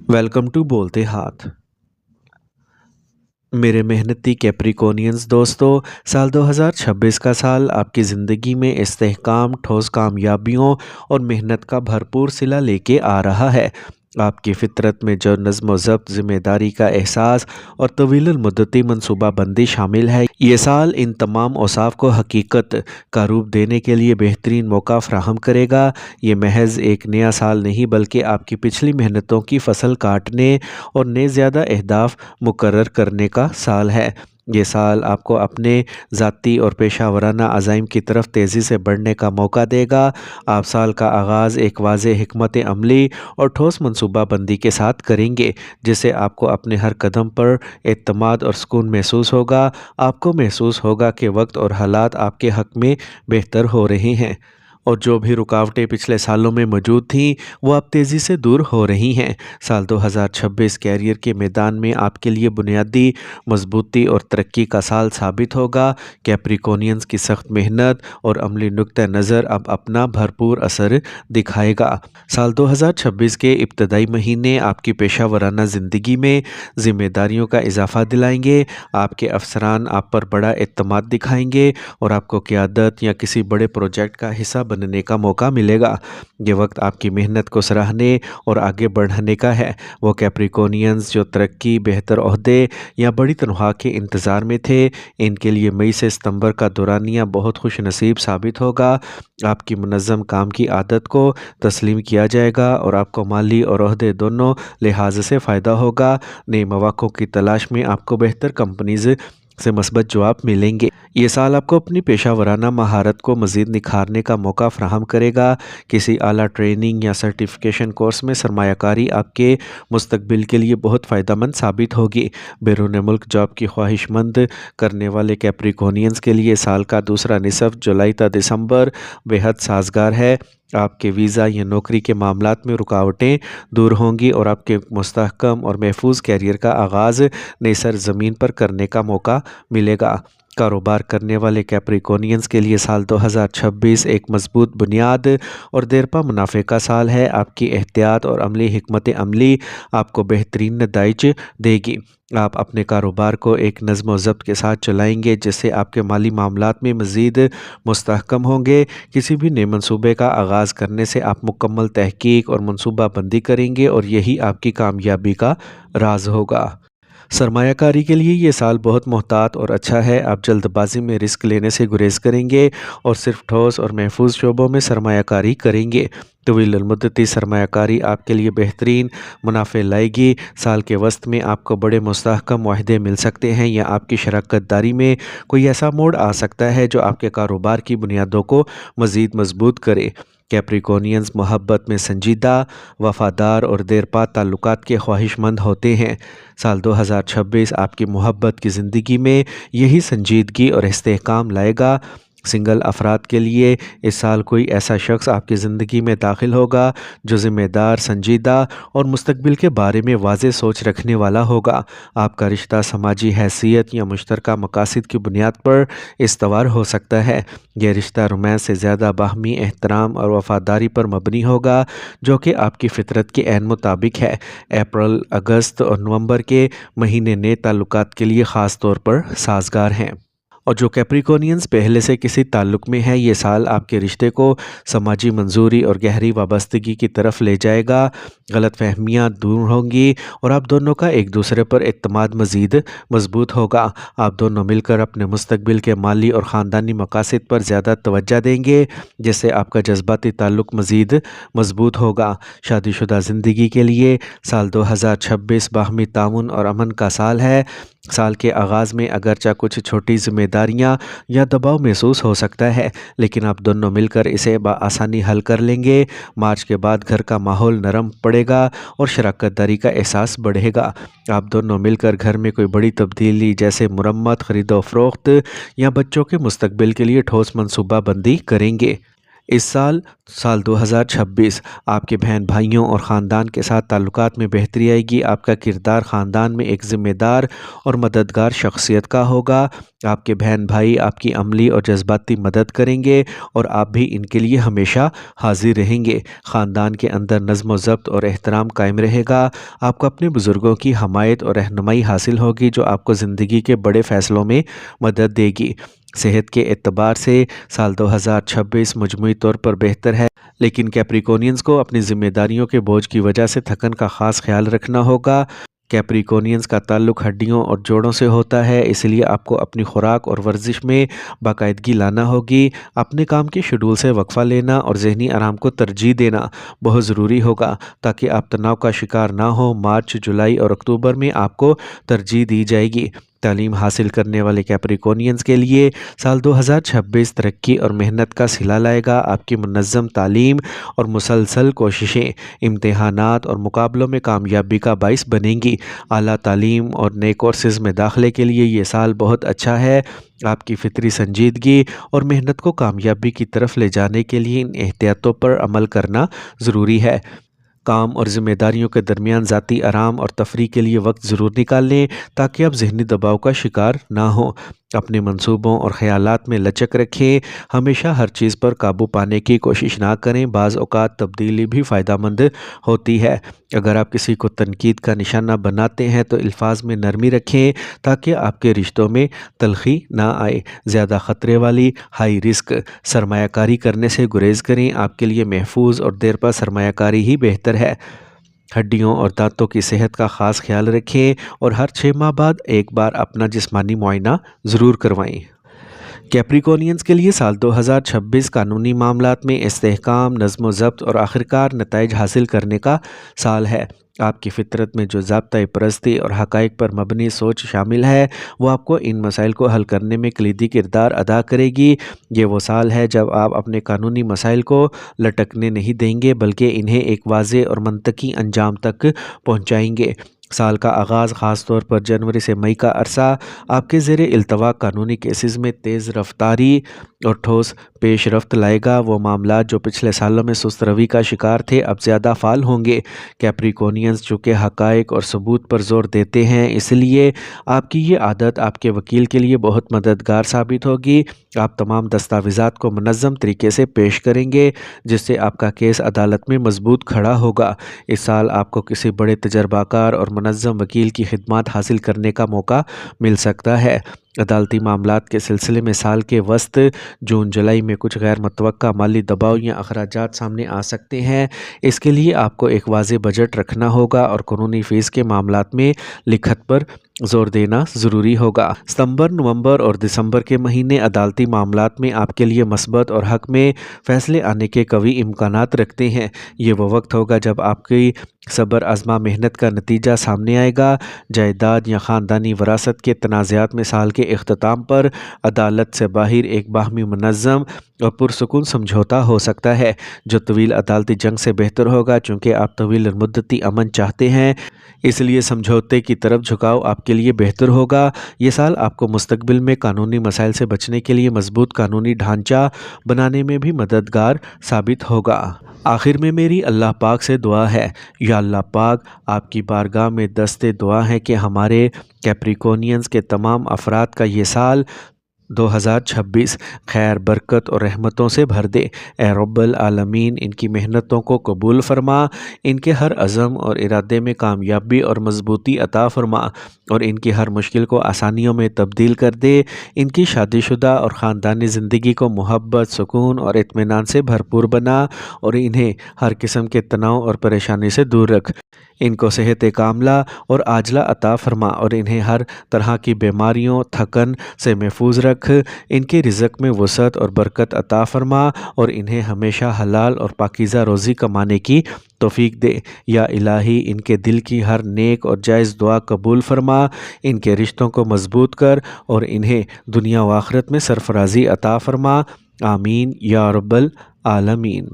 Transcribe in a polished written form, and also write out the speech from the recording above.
Welcome to बोलते हाथ। मेरे मेहनती कैप्रिकॉनियंस दोस्तों, साल 2026 का साल आपकी ज़िंदगी में इस्तेहकाम, ठोस कामयाबियों और मेहनत का भरपूर सिला लेके आ रहा है। आपकी फ़ितरत में जो नज़्म व ज़ब्त, ज़िम्मेदारी का एहसास और तवील मुद्दती मनसूबाबंदी शामिल है, ये साल इन तमाम औसाफ को हकीकत का रूप देने के लिए बेहतरीन मौका फ़राहम करेगा। ये महज एक नया साल नहीं, बल्कि आपकी पिछली मेहनतों की फसल काटने और नए ज़्यादा अहदाफ मुकर्रर करने का साल है। ये साल आपको अपने ज़ाती और पेशा वराना अज़ाइम की तरफ तेज़ी से बढ़ने का मौका देगा। आप साल का आगाज़ एक वाज़ेह हिकमत अमली और ठोस मनसूबाबंदी के साथ करेंगे, जिससे आपको अपने हर कदम पर एतमाद और सुकून महसूस होगा। आपको महसूस होगा कि वक्त और हालात आपके हक़ में बेहतर हो रहे हैं, और जो भी रुकावटें पिछले सालों में मौजूद थीं, वो अब तेज़ी से दूर हो रही हैं। साल 2026 कैरियर के मैदान में आपके लिए बुनियादी मजबूती और तरक्की का साल साबित होगा। कैप्रिकॉनियंस की सख्त मेहनत और अमली नुक्ता नज़र अब अपना भरपूर असर दिखाएगा। साल 2026 के इब्तदाई महीने आपकी पेशा वराना ज़िंदगी में ज़िम्मेदारियों का इजाफ़ा दिलाएंगे। आपके अफसरान आप पर बड़ा एतमाद दिखाएंगे और आपको क़यादत या किसी बड़े प्रोजेक्ट का हिस्सा बनने का मौका मिलेगा। ये वक्त आपकी मेहनत को सराहने और आगे बढ़ाने का है। वो कैप्रिकॉनियंस जो तरक्की, बेहतर ओहदे या बड़ी तनख्वाह के इंतज़ार में थे, इनके लिए मई से सितंबर का दौरानिया बहुत खुश नसीब साबित होगा। आपकी मुनज़्ज़म काम की आदत को तस्लीम किया जाएगा और आपको माली और ओहदे दोनों लिहाज से फ़ायदा होगा। नए मौक़ों की तलाश में आपको बेहतर कंपनीज़ से मस्बत जवाब मिलेंगे। ये साल आपको अपनी पेशा वराना महारत को मज़ीद निखारने का मौका फ़राहम करेगा। किसी आला ट्रेनिंग या सर्टिफिकेशन कोर्स में सरमायाकारी आपके मुस्तकबिल के लिए बहुत फ़ायदेमंद साबित होगी। बैरून मुल्क जॉब की ख्वाहिशमंद करने वाले कैप्रिकॉनियंस के लिए साल का दूसरा निसफ़ जुलाई ta दिसंबर बेहद साजगार है। आपके वीज़ा या नौकरी के मामलात में रुकावटें दूर होंगी और आपके मुस्तहकम और महफूज कैरियर का आगाज़ नई सरज़मीन पर करने का मौका मिलेगा। कारोबार करने वाले कैप्रिकॉनियंस के लिए साल 2026 एक मजबूत बुनियाद और देरपा मुनाफे का साल है। आपकी एहतियात और अमली हिकमत अमली आपको बेहतरीन नताइज देगी। आप अपने कारोबार को एक नज़्म व ज़ब्त के साथ चलाएंगे, जिससे आपके माली मामलात में मज़ीद मुस्तहकम होंगे। किसी भी नए मनसूबे का आगाज़ करने से आप मुकम्मल तहकीक और मनसूबाबंदी करेंगे, और यही आपकी कामयाबी का राज होगा। सरमायाकारी के लिए ये साल बहुत मोहतात और अच्छा है। आप जल्दबाजी में रिस्क लेने से गुरेज करेंगे और सिर्फ ठोस और महफूज शोबों में सरमायाकारी करेंगे। तवील मुद्दती सरमायाकारी आपके लिए बेहतरीन मुनाफे लाएगी। साल के वस्त में आपको बड़े मुस्तहकम वाहिदे मिल सकते हैं, या आपकी शराकत दारी में कोई ऐसा मोड़ आ सकता है जो आपके कारोबार की बुनियादों को मज़ीद मजबूत करे। कैप्रिकॉनियंस मोहब्बत में संजीदा, वफ़ादार और देरपा ताल्लुकात के ख्वाहिशमंद होते हैं। साल 2026 आपकी मोहब्बत की ज़िंदगी में यही संजीदगी और इस्तेहकाम लाएगा। सिंगल अफराद के लिए इस साल कोई ऐसा शख्स आपकी ज़िंदगी में दाखिल होगा जो ज़िम्मेदार, संजीदा और मुस्तकबिल के बारे में वाज़ेह सोच रखने वाला होगा। आपका रिश्ता समाजी हैसियत या मुश्तरका मकासद की बुनियाद पर इस्तवार हो सकता है। यह रिश्ता रोमांस से ज़्यादा बाहमी एहतराम और वफ़ादारी पर मबनी होगा, जो कि आपकी फ़ितरत के ऐन मुताबिक है। अप्रैल, अगस्त और नवंबर के महीने नए ताल्लुकात के लिए ख़ास तौर पर साजगार हैं। और जो कैप्रिकॉनियंस पहले से किसी ताल्लुक़ में है, ये साल आपके रिश्ते को समाजी मंजूरी और गहरी वाबस्तगी की तरफ ले जाएगा। गलत फहमियाँ दूर होंगी और आप दोनों का एक दूसरे पर एतमाद मज़ीद मजबूत होगा। आप दोनों मिलकर अपने मुस्तकबिल के माली और ख़ानदानी मकासद पर ज़्यादा तवज्जो देंगे, जिससे आपका जज्बाती ताल्लुक़ मज़ीद मजबूत होगा। शादीशुदा ज़िंदगी के लिए साल 2026 बाहमी ताउन और अमन का साल है। साल के आगाज़ में अगरचा कुछ छोटी ज़िम्मेदारियां या दबाव महसूस हो सकता है, लेकिन आप दोनों मिलकर इसे बआसानी हल कर लेंगे। मार्च के बाद घर का माहौल नरम पड़ेगा और शराकत दारी का एहसास बढ़ेगा। आप दोनों मिलकर घर में कोई बड़ी तब्दीली जैसे मुरम्मत, ख़रीदो फ़रोख्त या बच्चों के मुस्तकबिल के लिए ठोस मनसूबाबंदी करेंगे। इस साल 2026 आपके बहन भाइयों और ख़ानदान के साथ ताल्लुकात में बेहतरी आएगी। आपका किरदार ख़ानदान में एक ज़िम्मेदार और मददगार शख्सियत का होगा। آپ کے بہن بھائی آپ کی عملی اور جذباتی مدد کریں گے اور آپ بھی ان کے لیے ہمیشہ حاضر رہیں گے۔ خاندان کے اندر نظم و ضبط اور احترام قائم رہے گا۔ آپ کو اپنے بزرگوں کی حمایت اور رہنمائی حاصل ہوگی جو آپ کو زندگی کے بڑے فیصلوں میں مدد دے گی۔ صحت کے اعتبار سے سال 2026 مجموعی طور پر بہتر ہے، لیکن کیپریکونینز کو اپنی ذمہ داریوں کے بوجھ کی وجہ سے تھکن کا خاص خیال رکھنا ہوگا۔ کیپریکونینز کا تعلق ہڈیوں اور جوڑوں سے ہوتا ہے، اس لیے آپ کو اپنی خوراک اور ورزش میں باقاعدگی لانا ہوگی۔ اپنے کام کے شیڈول سے وقفہ لینا اور ذہنی آرام کو ترجیح دینا بہت ضروری ہوگا تاکہ آپ تناؤ کا شکار نہ ہوں۔ مارچ، جولائی اور اکتوبر میں آپ کو ترجیح دی جائے گی۔ تعلیم حاصل کرنے والے کیپریکونینز کے لیے سال 2026 ترقی اور محنت کا صلہ لائے گا۔ آپ کی منظم تعلیم اور مسلسل کوششیں امتحانات اور مقابلوں میں کامیابی کا باعث بنیں گی۔ اعلیٰ تعلیم اور نئے کورسز میں داخلے کے لیے یہ سال بہت اچھا ہے۔ آپ کی فطری سنجیدگی اور محنت کو کامیابی کی طرف لے جانے کے لیے ان احتیاطوں پر عمل کرنا ضروری ہے۔ کام اور ذمہ داریوں کے درمیان ذاتی آرام اور تفریح کے لیے وقت ضرور نکالیں تاکہ آپ ذہنی دباؤ کا شکار نہ ہوں۔ اپنے منصوبوں اور خیالات میں لچک رکھیں، ہمیشہ ہر چیز پر قابو پانے کی کوشش نہ کریں، بعض اوقات تبدیلی بھی فائدہ مند ہوتی ہے۔ اگر آپ کسی کو تنقید کا نشانہ بناتے ہیں تو الفاظ میں نرمی رکھیں تاکہ آپ کے رشتوں میں تلخی نہ آئے۔ زیادہ خطرے والی ہائی رسک سرمایہ کاری کرنے سے گریز کریں، آپ کے لیے محفوظ اور دیر پا سرمایہ کاری ہی بہتر ہے۔ ہڈیوں اور دانتوں کی صحت کا خاص خیال رکھیں اور ہر 6 ماہ بعد ایک بار اپنا جسمانی معائنہ ضرور کروائیں۔ کیپریکونینز کے لیے سال 2026 قانونی معاملات میں استحکام، نظم و ضبط اور آخرکار نتائج حاصل کرنے کا سال ہے۔ آپ کی فطرت میں جو ضابطۂ پرستی اور حقائق پر مبنی سوچ شامل ہے وہ آپ کو ان مسائل کو حل کرنے میں کلیدی کردار ادا کرے گی۔ یہ وہ سال ہے جب آپ اپنے قانونی مسائل کو لٹکنے نہیں دیں گے بلکہ انہیں ایک واضح اور منطقی انجام تک پہنچائیں گے۔ سال کا آغاز خاص طور پر جنوری سے مئی کا عرصہ آپ کے زیر التوا قانونی کیسز میں تیز رفتاری اور ٹھوس پیش رفت لائے گا۔ وہ معاملات جو پچھلے سالوں میں سست روی کا شکار تھے اب زیادہ فعال ہوں گے۔ کیپریکونینز چونکہ حقائق اور ثبوت پر زور دیتے ہیں اس لیے آپ کی یہ عادت آپ کے وکیل کے لیے بہت مددگار ثابت ہوگی۔ آپ تمام دستاویزات کو منظم طریقے سے پیش کریں گے جس سے آپ کا کیس عدالت میں مضبوط کھڑا ہوگا۔ اس سال آپ کو کسی بڑے تجربہ کار اور منظم وکیل کی خدمات حاصل کرنے کا موقع مل سکتا ہے۔ عدالتی معاملات کے سلسلے میں سال کے وسط جون جولائی میں کچھ غیر متوقع مالی دباؤ یا اخراجات سامنے آ سکتے ہیں۔ اس کے لیے آپ کو ایک واضح بجٹ رکھنا ہوگا اور قانونی فیس کے معاملات میں لکھت پر زور دینا ضروری ہوگا۔ ستمبر، نومبر اور دسمبر کے مہینے عدالتی معاملات میں آپ کے لیے مثبت اور حق میں فیصلے آنے کے قوی امکانات رکھتے ہیں۔ یہ وہ وقت ہوگا جب آپ کی صبر آزما محنت کا نتیجہ سامنے آئے گا۔ جائیداد یا خاندانی وراثت کے تنازعات میں سال کے اختتام پر عدالت سے باہر ایک باہمی منظم اور پرسکون سمجھوتا ہو سکتا ہے جو طویل عدالتی جنگ سے بہتر ہوگا۔ چونکہ آپ طویل مدتی امن چاہتے ہیں اس لیے سمجھوتے کی طرف جھکاؤ آپ کے لیے بہتر ہوگا۔ یہ سال آپ کو مستقبل میں قانونی مسائل سے بچنے کے لیے مضبوط قانونی ڈھانچہ بنانے میں بھی مددگار ثابت ہوگا۔ آخر میں میری اللہ پاک سے دعا ہے، یا اللہ پاک آپ کی بارگاہ میں دستِ دعا ہے کہ ہمارے کیپریکونینز کے تمام افراد کا یہ سال 2026 خیر، برکت اور رحمتوں سے بھر دے۔ اے رب العالمین ان کی محنتوں کو قبول فرما، ان کے ہر عزم اور ارادے میں کامیابی اور مضبوطی عطا فرما اور ان کی ہر مشکل کو آسانیوں میں تبدیل کر دے۔ ان کی شادی شدہ اور خاندانی زندگی کو محبت، سکون اور اطمینان سے بھرپور بنا اور انہیں ہر قسم کے تناؤ اور پریشانی سے دور رکھ۔ ان کو صحت کاملہ اور عاجلہ عطا فرما اور انہیں ہر طرح کی بیماریوں، تھکن سے محفوظ رکھ۔ ان کے رزق میں وسعت اور برکت عطا فرما اور انہیں ہمیشہ حلال اور پاکیزہ روزی کمانے کی توفیق دے۔ یا الہی ان کے دل کی ہر نیک اور جائز دعا قبول فرما، ان کے رشتوں کو مضبوط کر اور انہیں دنیا و آخرت میں سرفرازی عطا فرما۔ آمین یا رب العالمین۔